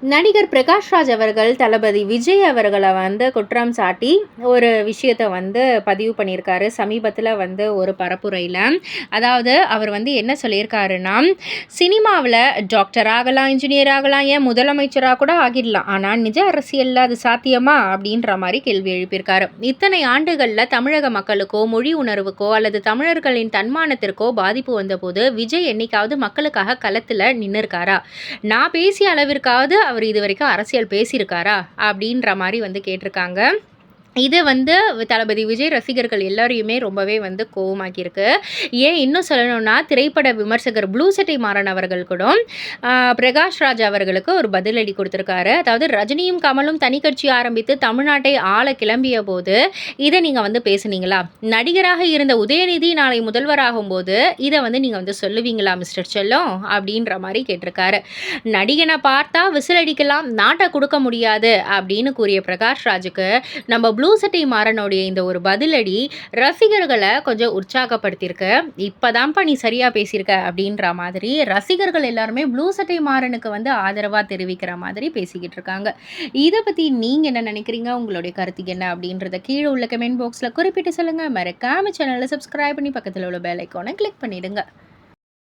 நடிகர் பிரகாஷ் ராஜ் அவர்கள் தளபதி விஜய் அவர்களை குற்றம் சாட்டி ஒரு விஷயத்த பதிவு பண்ணியிருக்காரு சமீபத்தில் ஒரு பரப்புரையில். அதாவது அவர் என்ன சொல்லியிருக்காருன்னா, சினிமாவில் டாக்டர் ஆகலாம், இன்ஜினியர் ஆகலாம், ஏன் முதலமைச்சராக கூட ஆகிடலாம், ஆனால் நிஜ அரசியலில் அது சாத்தியமா அப்படின்ற மாதிரி கேள்வி எழுப்பியிருக்காரு. இத்தனை ஆண்டுகளில் தமிழக மக்களுக்கோ மொழி உணர்வுக்கோ அல்லது தமிழர்களின் தன்மானத்திற்கோ பாதிப்பு வந்தபோது விஜய் என்னைக்காவது மக்களுக்காக களத்தில் நின்றுருக்காரா? நான் பேசிய அளவிற்காவது அவர் இது வரைக்கும் அரசியல் பேசியிருக்காரா அப்படின்ற மாதிரி கேட்டிருக்காங்க. இது தளபதி விஜய் ரசிகர்கள் எல்லாரையுமே ரொம்பவே கோவமாக்கியிருக்கு. ஏன் இன்னும் சொல்லணும்னா, திரைப்பட விமர்சகர் ப்ளூ சட்டை மாறன் அவர்கள் கூட பிரகாஷ் ராஜ் அவர்களுக்கு ஒரு பதிலடி கொடுத்துருக்காரு. அதாவது ரஜினியும் கமலும் தனி கட்சி ஆரம்பித்து தமிழ்நாட்டை ஆள கிளம்பிய போது இதை நீங்கள் பேசுனீங்களா? நடிகராக இருந்த உதயநிதி நாளை முதல்வராகும் போது இதை நீங்கள் சொல்லுவீங்களா மிஸ்டர் செல்லம் அப்படின்ற மாதிரி கேட்டிருக்காரு. நடிகனை பார்த்தா விசில் அடிக்கலாம், நாட்டை கொடுக்க முடியாது அப்படின்னு கூறிய பிரகாஷ் ராஜுக்கு நம்ம ப்ளூ சட்டை மாறனுடைய இந்த ஒரு பதிலடி ரசிகர்களை கொஞ்சம் உற்சாகப்படுத்தியிருக்கு. இப்போதான்ப்பா நீ சரியாக பேசியிருக்க அப்படின்ற மாதிரி ரசிகர்கள் எல்லாருமே ப்ளூ சட்டை மாறனுக்கு ஆதரவாக தெரிவிக்கிற மாதிரி பேசிக்கிட்டு இருக்காங்க. இதை பற்றி நீங்கள் என்ன நினைக்கிறீங்க? உங்களுடைய கருத்து என்ன அப்படின்றத கீழே உள்ள கமெண்ட் பாக்ஸில் குறிப்பிட்டு சொல்லுங்கள். மறக்காம சேனலை சப்ஸ்கிரைப் பண்ணி பக்கத்தில் உள்ள பெல் ஐக்கானை கிளிக் பண்ணிடுங்க.